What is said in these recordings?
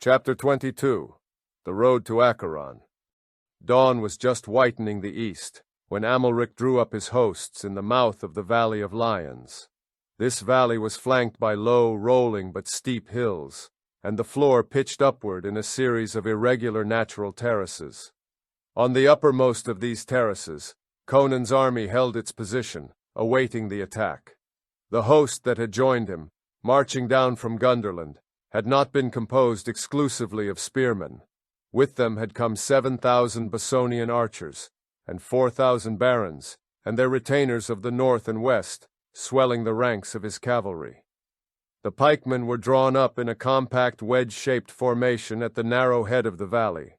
Chapter 22. The Road to Acheron. Dawn was just whitening the east, when Amalric drew up his hosts in the mouth of the Valley of Lions. This valley was flanked by low, rolling but steep hills, and the floor pitched upward in a series of irregular natural terraces. On the uppermost of these terraces, Conan's army held its position, awaiting the attack. The host that had joined him, marching down from Gunderland, had not been composed exclusively of spearmen. With them had come 7,000 Bosonian archers, and 4,000 barons, and their retainers of the north and west, swelling the ranks of his cavalry. The pikemen were drawn up in a compact wedge-shaped formation at the narrow head of the valley.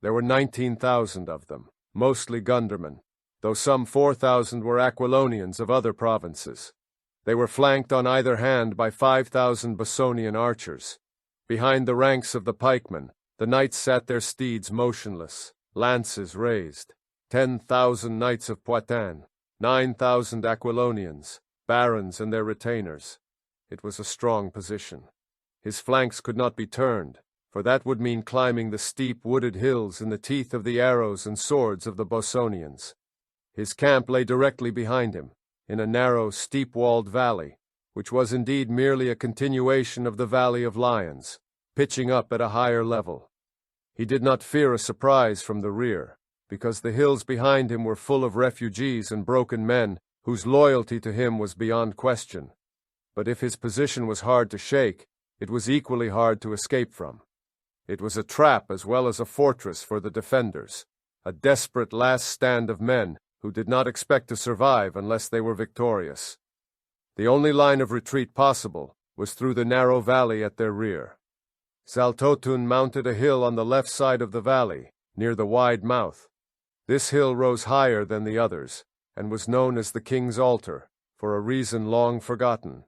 There were 19,000 of them, mostly Gundermen, though some 4,000 were Aquilonians of other provinces. They were flanked on either hand by 5,000 Bosonian archers. Behind the ranks of the pikemen, the knights sat their steeds motionless, lances raised. 10,000 knights of Poitin, 9,000 Aquilonians, barons and their retainers. It was a strong position. His flanks could not be turned, for that would mean climbing the steep wooded hills in the teeth of the arrows and swords of the Bosonians. His camp lay directly behind him, in a narrow, steep-walled valley, which was indeed merely a continuation of the Valley of Lions, pitching up at a higher level. He did not fear a surprise from the rear, because the hills behind him were full of refugees and broken men whose loyalty to him was beyond question. But if his position was hard to shake, it was equally hard to escape from. It was a trap as well as a fortress for the defenders, a desperate last stand of men who did not expect to survive unless they were victorious. The only line of retreat possible was through the narrow valley at their rear. Zaltotun mounted a hill on the left side of the valley, near the wide mouth. This hill rose higher than the others, and was known as the King's Altar, for a reason long forgotten.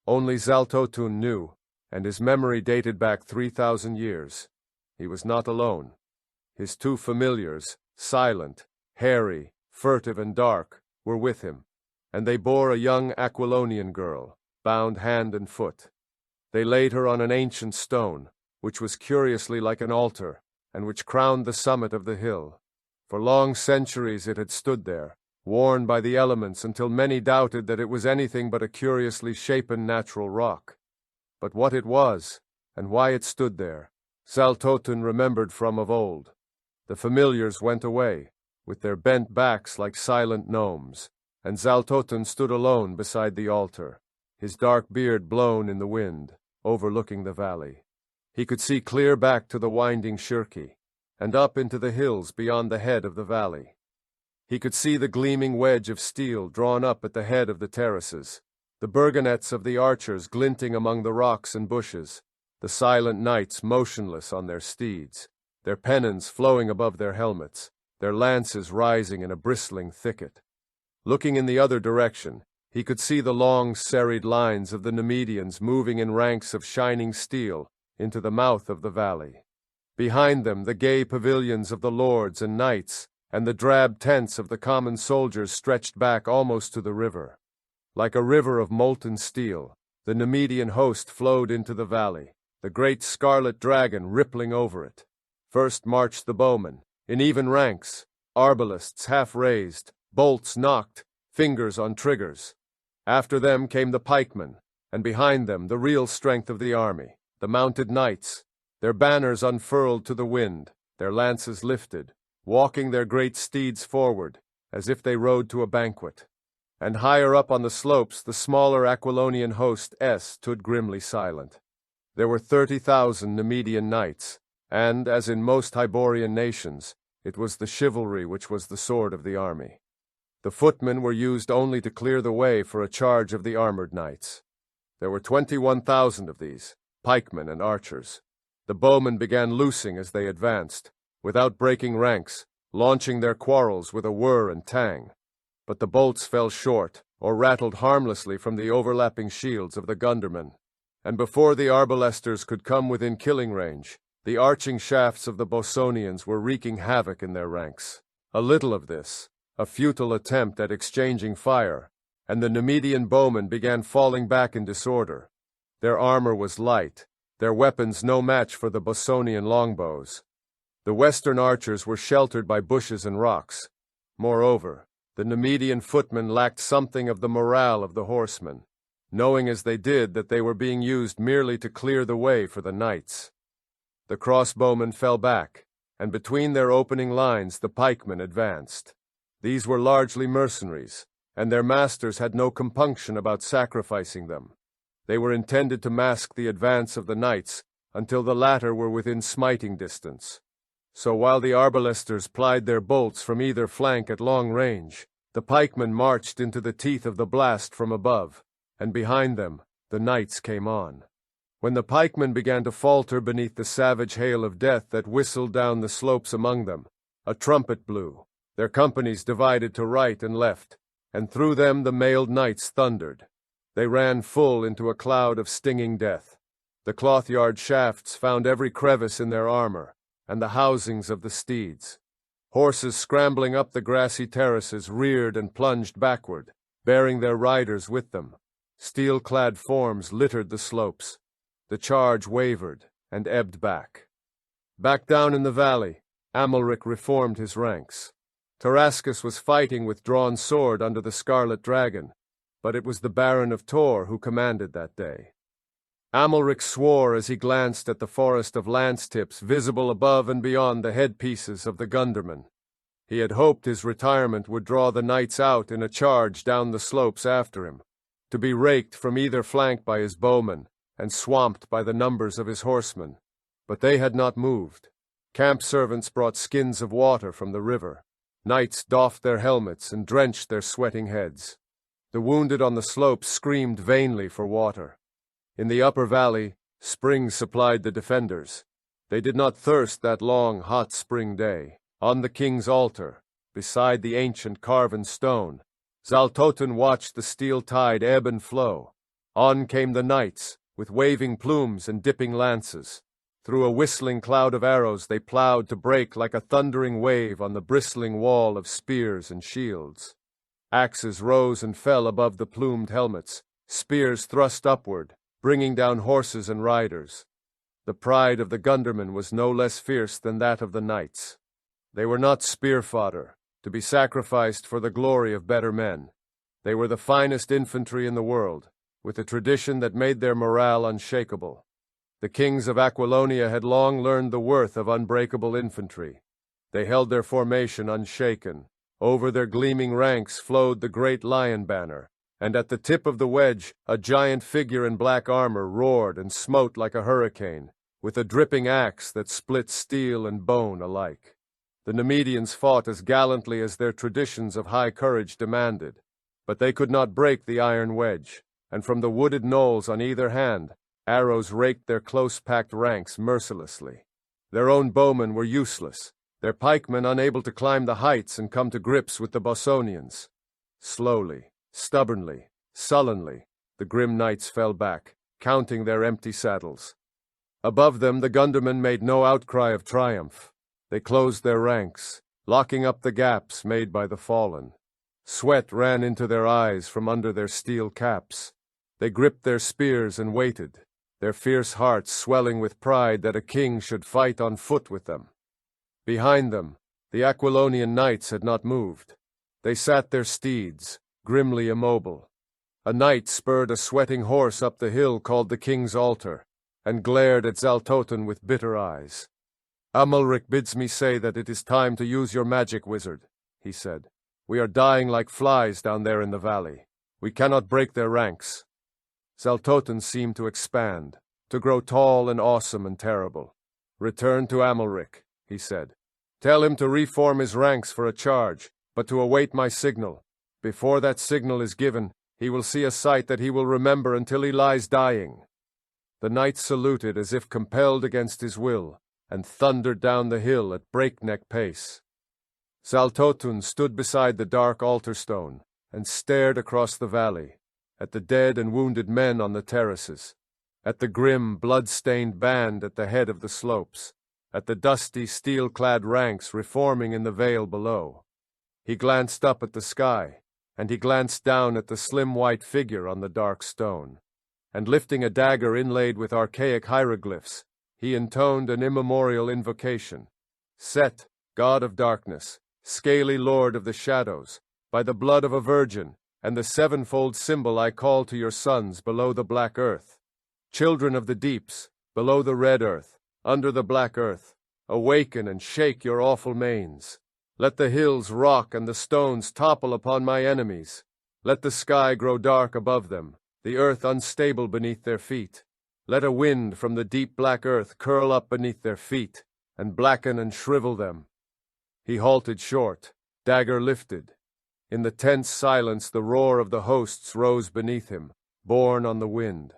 Only Zaltotun knew, and his memory dated back 3,000 years. He was not alone. His two familiars, silent, hairy, furtive and dark, were with him, and they bore a young Aquilonian girl, bound hand and foot. They laid her on an ancient stone, which was curiously like an altar, and which crowned the summit of the hill. For long centuries it had stood there, worn by the elements until many doubted that it was anything but a curiously shapen natural rock. But what it was, and why it stood there, Zaltotun remembered from of old. The familiars went away, with their bent backs like silent gnomes, and Zaltotun stood alone beside the altar, his dark beard blown in the wind, overlooking the valley. He could see clear back to the winding Shirki, and up into the hills beyond the head of the valley. He could see the gleaming wedge of steel drawn up at the head of the terraces, the burgonets of the archers glinting among the rocks and bushes, the silent knights motionless on their steeds, their pennons flowing above their helmets, their lances rising in a bristling thicket. Looking in the other direction, he could see the long, serried lines of the Nemedians moving in ranks of shining steel into the mouth of the valley. Behind them, the gay pavilions of the lords and knights, and the drab tents of the common soldiers stretched back almost to the river. Like a river of molten steel, the Nemedian host flowed into the valley, the great scarlet dragon rippling over it. First marched the bowmen, in even ranks, arbalists half raised, bolts knocked, fingers on triggers. After them came the pikemen, and behind them the real strength of the army, the mounted knights, their banners unfurled to the wind, their lances lifted, walking their great steeds forward, as if they rode to a banquet. And higher up on the slopes the smaller Aquilonian host stood grimly silent. There were 30,000 Nemedian knights, and, as in most Hyborian nations, it was the chivalry which was the sword of the army. The footmen were used only to clear the way for a charge of the armored knights. There were 21,000 of these, pikemen and archers. The bowmen began loosing as they advanced, without breaking ranks, launching their quarrels with a whir and tang. But the bolts fell short, or rattled harmlessly from the overlapping shields of the Gundermen. And before the arbalesters could come within killing range, the arching shafts of the Bosonians were wreaking havoc in their ranks. A little of this, a futile attempt at exchanging fire, and the Nemedian bowmen began falling back in disorder. Their armor was light, their weapons no match for the Bosonian longbows. The western archers were sheltered by bushes and rocks. Moreover, the Numidian footmen lacked something of the morale of the horsemen, knowing as they did that they were being used merely to clear the way for the knights. The crossbowmen fell back, and between their opening lines the pikemen advanced. These were largely mercenaries, and their masters had no compunction about sacrificing them. They were intended to mask the advance of the knights until the latter were within smiting distance. So while the arbalesters plied their bolts from either flank at long range, the pikemen marched into the teeth of the blast from above, and behind them the knights came on. When the pikemen began to falter beneath the savage hail of death that whistled down the slopes among them, a trumpet blew. Their companies divided to right and left, and through them the mailed knights thundered. They ran full into a cloud of stinging death. The cloth-yard shafts found every crevice in their armor, and the housings of the steeds. Horses scrambling up the grassy terraces reared and plunged backward, bearing their riders with them. Steel-clad forms littered the slopes. The charge wavered and ebbed back. Back down in the valley, Amalric reformed his ranks. Tarascus was fighting with drawn sword under the Scarlet Dragon, but it was the Baron of Tor who commanded that day. Amalric swore as he glanced at the forest of lance-tips visible above and beyond the headpieces of the gundermen. He had hoped his retirement would draw the knights out in a charge down the slopes after him, to be raked from either flank by his bowmen and swamped by the numbers of his horsemen. But they had not moved. Camp servants brought skins of water from the river. Knights doffed their helmets and drenched their sweating heads. The wounded on the slopes screamed vainly for water. In the upper valley, springs supplied the defenders. They did not thirst that long, hot spring day. On the king's altar, beside the ancient carven stone, Zaltotin watched the steel tide ebb and flow. On came the knights, with waving plumes and dipping lances. Through a whistling cloud of arrows they plowed to break like a thundering wave on the bristling wall of spears and shields. Axes rose and fell above the plumed helmets, spears thrust upward, bringing down horses and riders. The pride of the gundermen was no less fierce than that of the knights. They were not spear fodder, to be sacrificed for the glory of better men. They were the finest infantry in the world, with a tradition that made their morale unshakable. The kings of Aquilonia had long learned the worth of unbreakable infantry. They held their formation unshaken. Over their gleaming ranks flowed the great lion banner, and at the tip of the wedge a giant figure in black armor roared and smote like a hurricane, with a dripping axe that split steel and bone alike. The Numidians fought as gallantly as their traditions of high courage demanded, but they could not break the iron wedge, and from the wooded knolls on either hand, arrows raked their close-packed ranks mercilessly. Their own bowmen were useless, their pikemen unable to climb the heights and come to grips with the Bosonians. Slowly, stubbornly, sullenly, the grim knights fell back, counting their empty saddles. Above them the gundermen made no outcry of triumph. They closed their ranks, locking up the gaps made by the fallen. Sweat ran into their eyes from under their steel caps. They gripped their spears and waited, their fierce hearts swelling with pride that a king should fight on foot with them. Behind them, the Aquilonian knights had not moved. They sat their steeds, grimly immobile. A knight spurred a sweating horse up the hill called the King's Altar, and glared at Zaltotin with bitter eyes. "Amalric bids me say that it is time to use your magic, wizard," he said. "We are dying like flies down there in the valley. We cannot break their ranks." Zaltotin seemed to expand, to grow tall and awesome and terrible. "Return to Amalric," he said. "Tell him to reform his ranks for a charge, but to await my signal. Before that signal is given, he will see a sight that he will remember until he lies dying." The knight saluted as if compelled against his will, and thundered down the hill at breakneck pace. Zaltotin stood beside the dark altar stone, and stared across the valley, at the dead and wounded men on the terraces, at the grim, blood-stained band at the head of the slopes, at the dusty, steel-clad ranks reforming in the vale below. He glanced up at the sky, and he glanced down at the slim white figure on the dark stone. and lifting a dagger inlaid with archaic hieroglyphs, he intoned an immemorial invocation. Set, god of darkness, scaly lord of the shadows, by the blood of a virgin, and the sevenfold symbol I call to your sons below the black earth. Children of the deeps, below the red earth, under the black earth, awaken and shake your awful manes. Let the hills rock and the stones topple upon my enemies. Let the sky grow dark above them, the earth unstable beneath their feet. Let a wind from the deep black earth curl up beneath their feet, and blacken and shrivel them. He halted short, dagger lifted. In the tense silence the roar of the hosts rose beneath him, borne on the wind.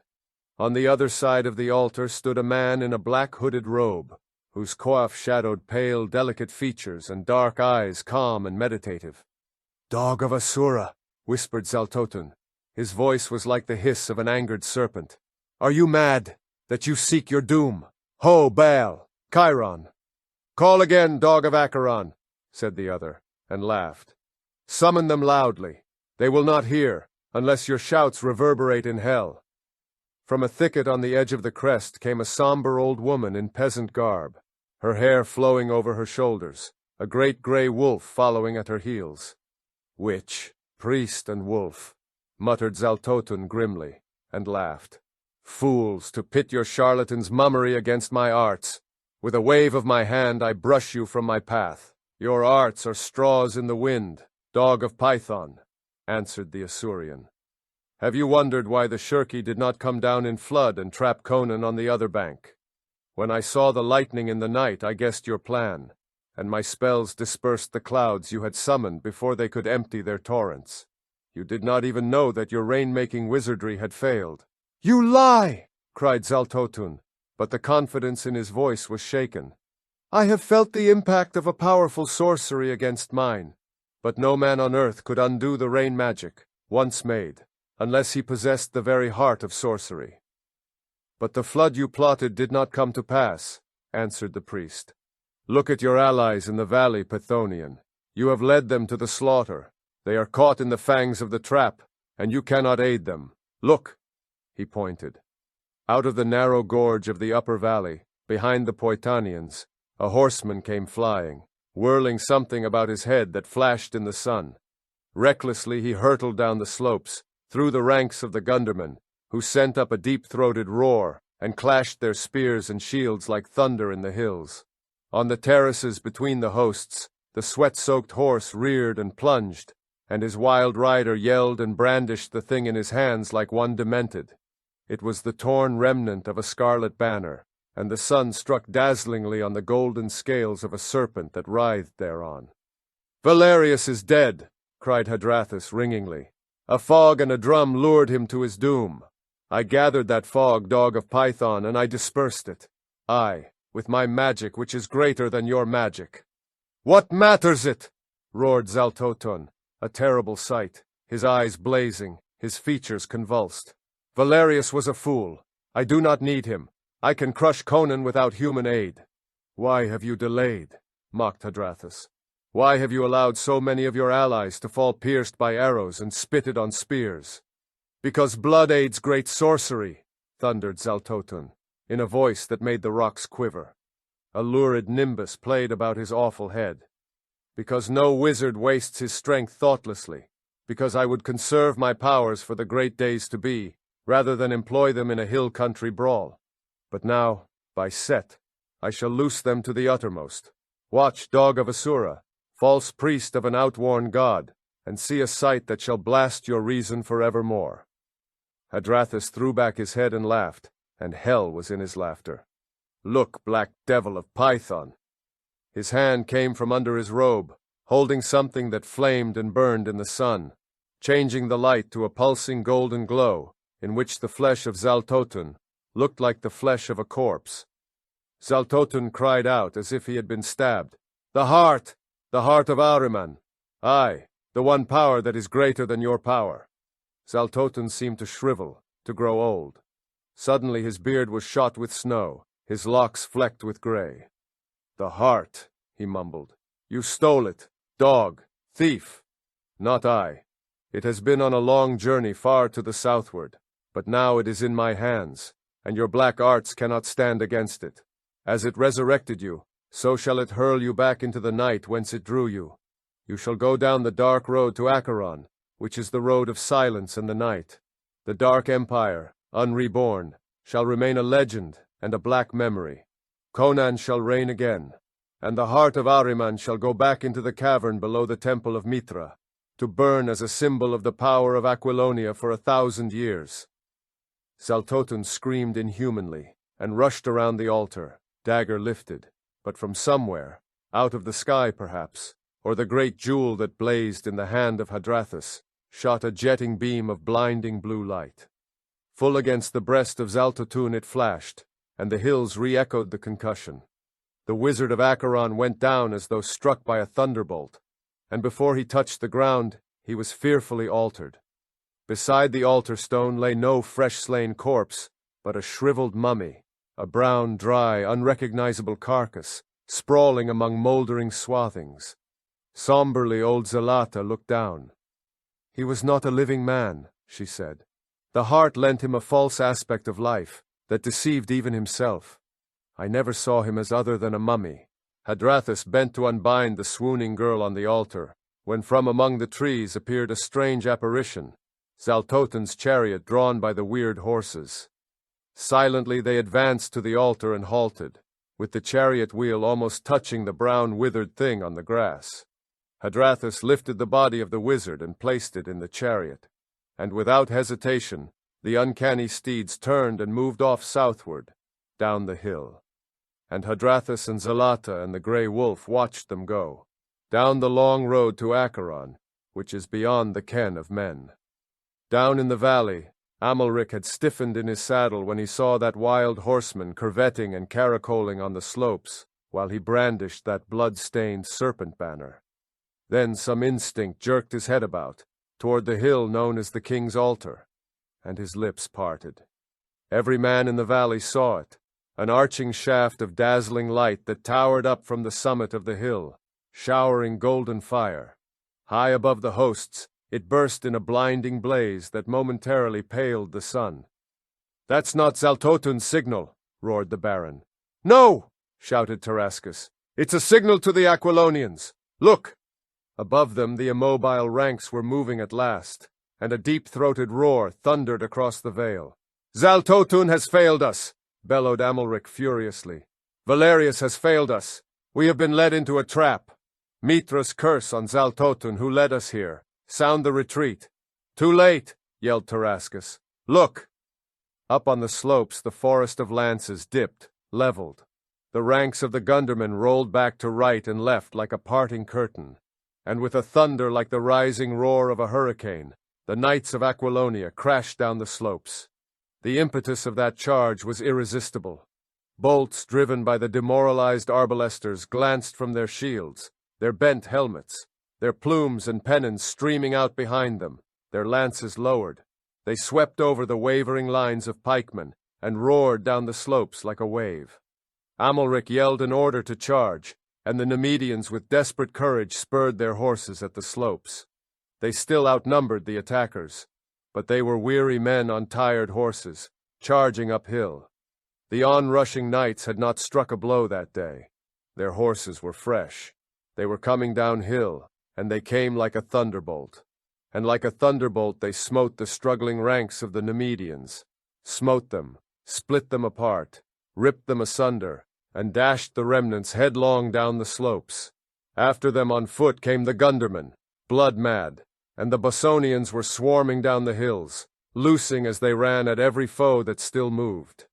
On the other side of the altar stood a man in a black hooded robe, whose coif shadowed pale, delicate features and dark eyes calm and meditative. "Dog of Asura," whispered Zaltotun. His voice was like the hiss of an angered serpent. "Are you mad, that you seek your doom? Ho, Baal! Chiron!" "Call again, dog of Acheron," said the other, and laughed. "Summon them loudly. They will not hear, unless your shouts reverberate in hell." From a thicket on the edge of the crest came a somber old woman in peasant garb, her hair flowing over her shoulders, a great grey wolf following at her heels. "Witch, priest, and wolf," muttered Zaltotun grimly, and laughed. "Fools, to pit your charlatan's mummery against my arts. With a wave of my hand I brush you from my path. Your arts are straws in the wind, dog of Python," answered the Asurian. "Have you wondered why the Shirki did not come down in flood and trap Conan on the other bank? When I saw the lightning in the night I guessed your plan, and my spells dispersed the clouds you had summoned before they could empty their torrents. You did not even know that your rain-making wizardry had failed." "You lie!" cried Zaltotun, but the confidence in his voice was shaken. "I have felt the impact of a powerful sorcery against mine, but no man on earth could undo the rain magic, once made, unless he possessed the very heart of sorcery." "But the flood you plotted did not come to pass," answered the priest. "Look at your allies in the valley, Pythonian. You have led them to the slaughter. They are caught in the fangs of the trap, and you cannot aid them. Look!" He pointed. Out of the narrow gorge of the upper valley, behind the Poitanians, a horseman came flying, whirling something about his head that flashed in the sun. Recklessly he hurtled down the slopes, through the ranks of the Gundermen, who sent up a deep-throated roar and clashed their spears and shields like thunder in the hills. On the terraces between the hosts, the sweat-soaked horse reared and plunged, and his wild rider yelled and brandished the thing in his hands like one demented. It was the torn remnant of a scarlet banner, and the sun struck dazzlingly on the golden scales of a serpent that writhed thereon. "Valerius is dead!" cried Hadrathus ringingly. "A fog and a drum lured him to his doom. I gathered that fog, dog of Python, and I dispersed it. I, with my magic which is greater than your magic." "What matters it?" roared Zaltotun, a terrible sight, his eyes blazing, his features convulsed. "Valerius was a fool. I do not need him. I can crush Conan without human aid." "Why have you delayed?" mocked Hadrathus. "Why have you allowed so many of your allies to fall pierced by arrows and spitted on spears?" "Because blood aids great sorcery," thundered Zaltotun, in a voice that made the rocks quiver. A lurid nimbus played about his awful head. "Because no wizard wastes his strength thoughtlessly. Because I would conserve my powers for the great days to be, rather than employ them in a hill country brawl. But now, by Set, I shall loose them to the uttermost. Watch, dog of Asura, false priest of an outworn god, and see a sight that shall blast your reason forevermore." Hadrathus threw back his head and laughed, and hell was in his laughter. "Look, black devil of Python!" His hand came from under his robe, holding something that flamed and burned in the sun, changing the light to a pulsing golden glow, in which the flesh of Zaltotun looked like the flesh of a corpse. Zaltotun cried out as if he had been stabbed. The heart of Ahriman! Aye, the one power that is greater than your power." Zaltotun seemed to shrivel, to grow old. Suddenly his beard was shot with snow, his locks flecked with grey. "The heart," he mumbled. "You stole it, dog, thief." "Not I. It has been on a long journey far to the southward, but now it is in my hands, and your black arts cannot stand against it. As it resurrected you, so shall it hurl you back into the night whence it drew you. You shall go down the dark road to Acheron, which is the road of silence and the night. The dark empire, unreborn, shall remain a legend and a black memory. Conan shall reign again, and the heart of Ahriman shall go back into the cavern below the temple of Mithra, to burn as a symbol of the power of Aquilonia for 1,000 years. Zaltotun screamed inhumanly, and rushed around the altar, dagger lifted, but from somewhere, out of the sky perhaps, or the great jewel that blazed in the hand of Hadrathus, shot a jetting beam of blinding blue light. Full against the breast of Zaltotun it flashed, and the hills re-echoed the concussion. The wizard of Acheron went down as though struck by a thunderbolt, and before he touched the ground, he was fearfully altered. Beside the altar stone lay no fresh-slain corpse, but a shriveled mummy, a brown, dry, unrecognizable carcass, sprawling among moldering swathings. Somberly old Zalata looked down. He was not a living man, she said. The heart lent him a false aspect of life, that deceived even himself. I never saw him as other than a mummy. Hadrathus bent to unbind the swooning girl on the altar, when from among the trees appeared a strange apparition, Zaltotun's chariot drawn by the weird horses. Silently they advanced to the altar and halted, with the chariot wheel almost touching the brown withered thing on the grass. Hadrathus lifted the body of the wizard and placed it in the chariot, and without hesitation, the uncanny steeds turned and moved off southward, down the hill. And Hadrathus and Zalata and the grey wolf watched them go, down the long road to Acheron, which is beyond the ken of men. Down in the valley, Amalric had stiffened in his saddle when he saw that wild horseman curvetting and caracoling on the slopes, while he brandished that blood-stained serpent banner. Then some instinct jerked his head about, toward the hill known as the King's Altar, and his lips parted. Every man in the valley saw it, an arching shaft of dazzling light that towered up from the summit of the hill, showering golden fire. High above the hosts, it burst in a blinding blaze that momentarily paled the sun. "That's not Zaltotun's signal," roared the Baron. "No!" shouted Tarascus. "It's a signal to the Aquilonians. Look!" Above them the immobile ranks were moving at last, and a deep-throated roar thundered across the vale. "Zaltotun has failed us!" bellowed Amalric furiously. "Valerius has failed us. We have been led into a trap. Mithra's curse on Zaltotun, who led us here. Sound the retreat." "Too late!" yelled Tarascus. "Look!" Up on the slopes the forest of lances dipped, leveled. The ranks of the Gundermen rolled back to right and left like a parting curtain, and with a thunder like the rising roar of a hurricane, the knights of Aquilonia crashed down the slopes. The impetus of that charge was irresistible. Bolts driven by the demoralized arbalesters glanced from their shields, their bent helmets, their plumes and pennons streaming out behind them, their lances lowered. They swept over the wavering lines of pikemen and roared down the slopes like a wave. Amalric yelled an order to charge, and the Nemedians with desperate courage spurred their horses at the slopes. They still outnumbered the attackers, but they were weary men on tired horses, charging uphill. The onrushing knights had not struck a blow that day. Their horses were fresh. They were coming downhill, and they came like a thunderbolt. And like a thunderbolt they smote the struggling ranks of the Nemedians, smote them, split them apart, ripped them asunder, and dashed the remnants headlong down the slopes. After them on foot came the Gundermen, blood-mad, and the Bossonians were swarming down the hills, loosing as they ran at every foe that still moved.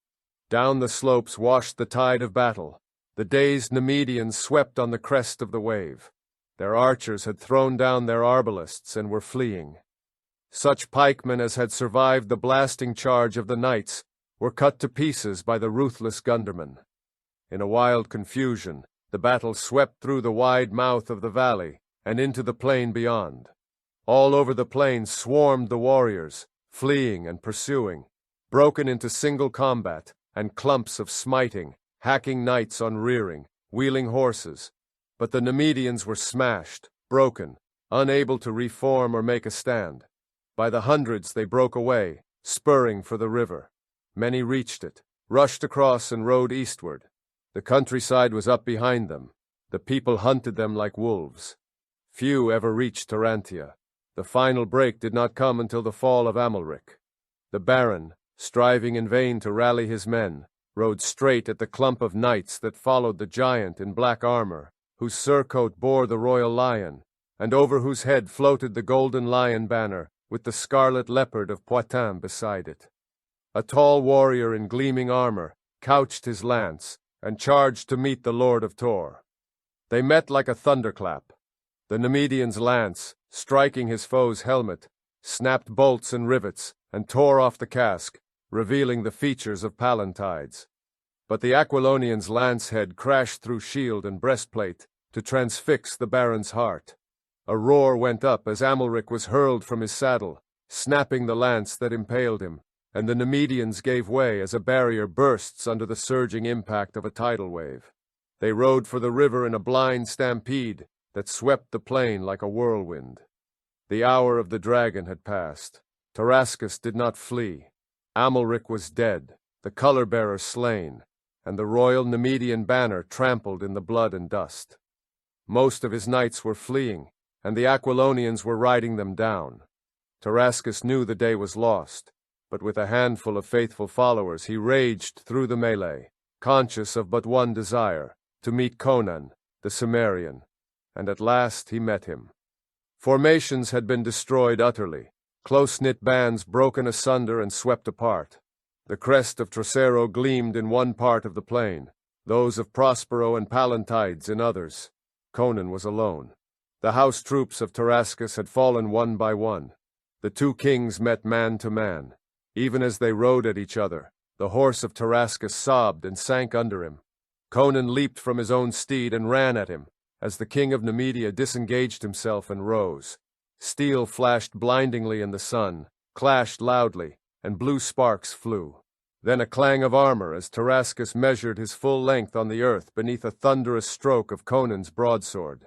Down the slopes washed the tide of battle. The dazed Nemedians swept on the crest of the wave. Their archers had thrown down their arbalists and were fleeing. Such pikemen as had survived the blasting charge of the knights were cut to pieces by the ruthless Gundermen. In a wild confusion, the battle swept through the wide mouth of the valley and into the plain beyond. All over the plain swarmed the warriors, fleeing and pursuing, broken into single combat and clumps of smiting, hacking knights on rearing, wheeling horses. But the Nemedians were smashed, broken, unable to reform or make a stand. By the hundreds they broke away, spurring for the river. Many reached it, rushed across and rode eastward. The countryside was up behind them. The people hunted them like wolves. Few ever reached Tarantia. The final break did not come until the fall of Amalric. The Baron, striving in vain to rally his men, rode straight at the clump of knights that followed the giant in black armor, whose surcoat bore the royal lion, and over whose head floated the golden lion banner, with the scarlet leopard of Poitin beside it. A tall warrior in gleaming armor couched his lance and charged to meet the Lord of Tor. They met like a thunderclap. The Nemedian's lance, striking his foe's helmet, snapped bolts and rivets and tore off the casque, revealing the features of Pallantides. But the Aquilonian's lance head crashed through shield and breastplate to transfix the Baron's heart. A roar went up as Amalric was hurled from his saddle, snapping the lance that impaled him, and the Nemedians gave way as a barrier bursts under the surging impact of a tidal wave. They rode for the river in a blind stampede that swept the plain like a whirlwind. The hour of the dragon had passed. Tarascus did not flee. Amalric was dead, the color-bearer slain, and the royal Nemedian banner trampled in the blood and dust. Most of his knights were fleeing, and the Aquilonians were riding them down. Tarascus knew the day was lost, but with a handful of faithful followers he raged through the melee, conscious of but one desire, to meet Conan, the Cimmerian, and at last he met him. Formations had been destroyed utterly, close-knit bands broken asunder and swept apart. The crest of Trocero gleamed in one part of the plain, those of Prospero and Pallantides in others. Conan was alone. The house troops of Tarascus had fallen one by one. The two kings met man to man. Even as they rode at each other, the horse of Tarascus sobbed and sank under him. Conan leaped from his own steed and ran at him, as the king of Nemedia disengaged himself and rose. Steel flashed blindingly in the sun, clashed loudly, and blue sparks flew. Then a clang of armor as Tarascus measured his full length on the earth beneath a thunderous stroke of Conan's broadsword.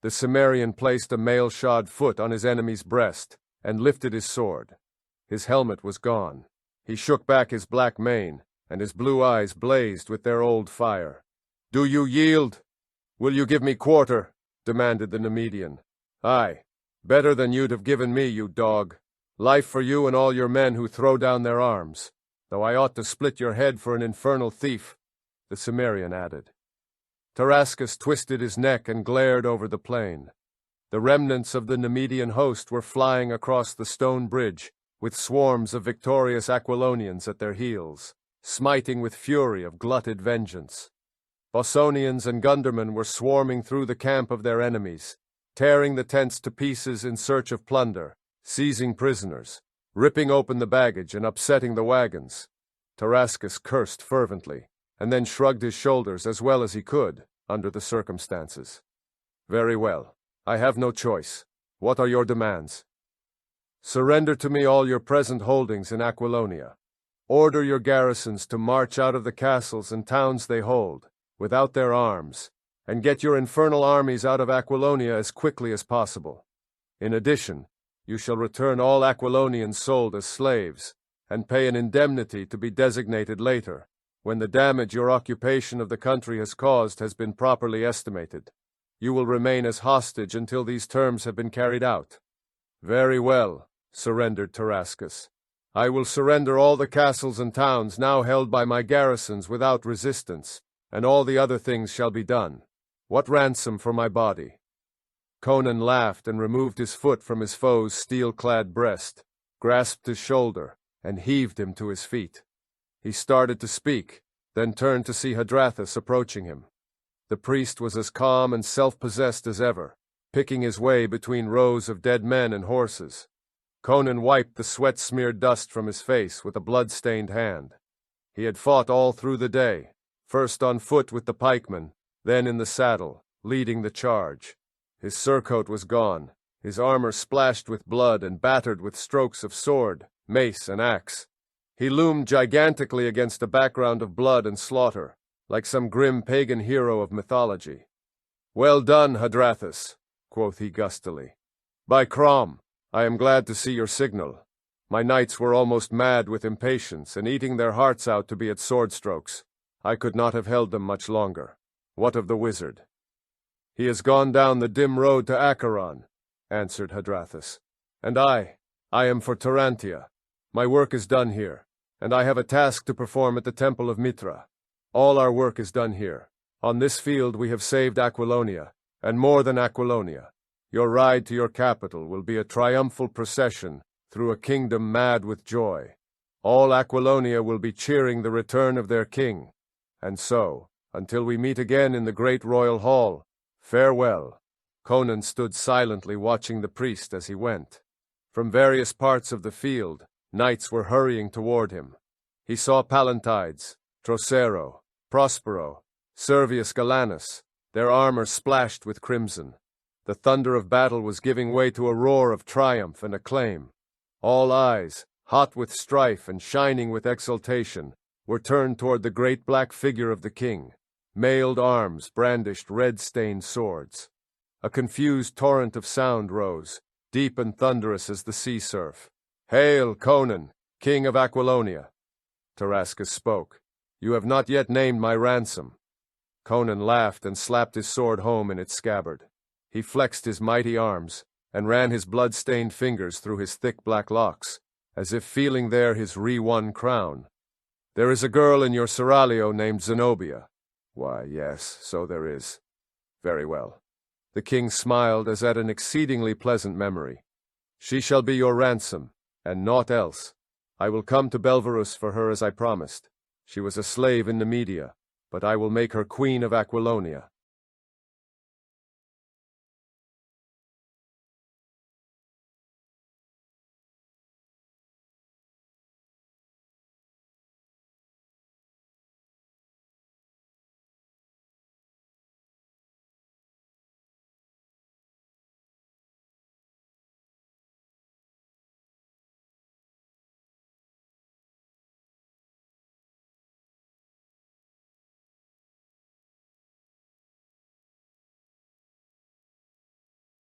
The Cimmerian placed a mail-shod foot on his enemy's breast and lifted his sword. His helmet was gone. He shook back his black mane, and his blue eyes blazed with their old fire. "Do you yield? Will you give me quarter?" demanded the Nemedian. "Aye, better than you'd have given me, you dog. Life for you and all your men who throw down their arms, though I ought to split your head for an infernal thief," the Cimmerian added. Tarascus twisted his neck and glared over the plain. The remnants of the Nemedian host were flying across the stone bridge, with swarms of victorious Aquilonians at their heels, smiting with fury of glutted vengeance. Bossonians and Gundermen were swarming through the camp of their enemies, tearing the tents to pieces in search of plunder, seizing prisoners, ripping open the baggage and upsetting the wagons. Tarascus cursed fervently, and then shrugged his shoulders as well as he could, under the circumstances. "Very well. I have no choice. What are your demands?" "Surrender to me all your present holdings in Aquilonia. Order your garrisons to march out of the castles and towns they hold, without their arms, and get your infernal armies out of Aquilonia as quickly as possible. In addition, you shall return all Aquilonians sold as slaves, and pay an indemnity to be designated later, when the damage your occupation of the country has caused has been properly estimated. You will remain as hostage until these terms have been carried out." "Very well," surrendered Tarascus. "I will surrender all the castles and towns now held by my garrisons without resistance, and all the other things shall be done. What ransom for my body?" Conan laughed and removed his foot from his foe's steel-clad breast, grasped his shoulder, and heaved him to his feet. He started to speak, then turned to see Hadrathus approaching him. The priest was as calm and self-possessed as ever, picking his way between rows of dead men and horses. Conan wiped the sweat-smeared dust from his face with a blood-stained hand. He had fought all through the day, first on foot with the pikemen, then in the saddle, leading the charge. His surcoat was gone, his armor splashed with blood and battered with strokes of sword, mace, and axe. He loomed gigantically against a background of blood and slaughter, like some grim pagan hero of mythology. "Well done, Hadrathus," quoth he gustily. "By Crom, I am glad to see your signal. My knights were almost mad with impatience and eating their hearts out to be at sword strokes. I could not have held them much longer. What of the wizard? He has gone down the dim road to Acheron, answered Hadrathus. And I am for Tarantia. My work is done here, and I have a task to perform at the temple of Mithra. All our work is done here. On this field we have saved Aquilonia, and more than Aquilonia. Your ride to your capital will be a triumphal procession through a kingdom mad with joy. All Aquilonia will be cheering the return of their king. And so, until we meet again in the great royal hall, farewell." Conan stood silently watching the priest as he went. From various parts of the field, knights were hurrying toward him. He saw Pallantides, Trocero, Prospero, Servius Galanus, their armor splashed with crimson. The thunder of battle was giving way to a roar of triumph and acclaim. All eyes, hot with strife and shining with exultation, were turned toward the great black figure of the king. Mailed arms brandished red-stained swords. A confused torrent of sound rose, deep and thunderous as the sea surf. "Hail, Conan, king of Aquilonia!" Tarascus spoke. "You have not yet named my ransom." Conan laughed and slapped his sword home in its scabbard. He flexed his mighty arms, and ran his blood-stained fingers through his thick black locks, as if feeling there his re-won crown. "There is a girl in your seraglio named Zenobia." "Why, yes, so there is." "Very well." The king smiled as at an exceedingly pleasant memory. "She shall be your ransom, and naught else. I will come to Belverus for her as I promised. She was a slave in Nemedia, but I will make her queen of Aquilonia."